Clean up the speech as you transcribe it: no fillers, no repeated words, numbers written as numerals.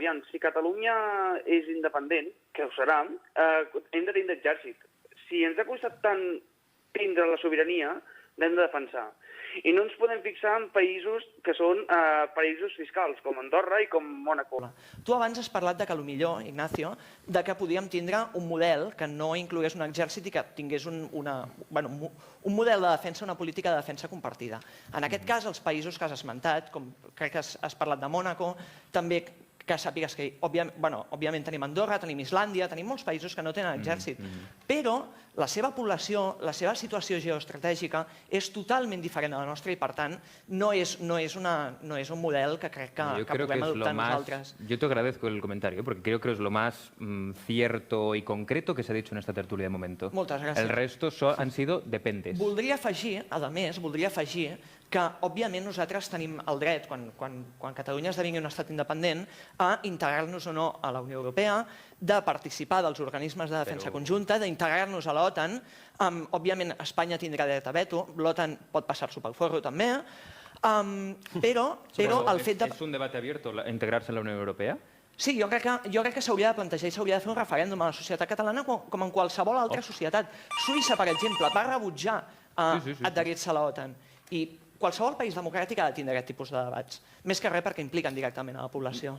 aviam, si Catalunya és independent, que ho serà, hem de tindre exèrcit. Si ens ha costat tant tindre la sobirania, l'hem de defensar. I no ens podem fixar en països que són paraïsos fiscals, com Andorra i com Mònaco. Tu abans has parlat de que potser, Ignacio, de que podíem tindre un model que no inclogués un exèrcit i que tingués un model de defensa, una política de defensa compartida. En aquest cas, els països que has esmentat, com crec que has parlat de Mònaco, també que sàpigues que, òbviament tenim Andorra, tenim Islàndia, tenim molts països que no tenen exèrcit, però la seva població, la seva situació geoestratègica és totalment diferent a la nostra i, per tant, no és un model que crec que puguem adoptar nosaltres. Yo te agradezco el comentario, porque creo que es lo más cierto y concreto que se ha dicho en esta tertulia de momento. Moltes gràcies. El resto han sido depentes. Voldria afegir, a més, que, òbviament, nosaltres tenim el dret, quan Catalunya esdevingui un estat independent, a integrar-nos o no a la Unió Europea, de participar dels organismes de defensa conjunta, d'integrar-nos a l'OTAN. Òbviament, Espanya tindrà dret a veto, l'OTAN pot passar-s'ho pel forro també, però el fet de... ¿Es un debate abierto integrarse en la Unión Europea? Sí, jo crec que s'hauria de plantejar i s'hauria de fer un referèndum a la societat catalana com en qualsevol altra societat. Suïssa, per exemple, va rebutjar adherir-se a l'OTAN. I qualsevol país democràtic ha de tindre aquest tipus de debats. Més que res perquè impliquen directament a la població.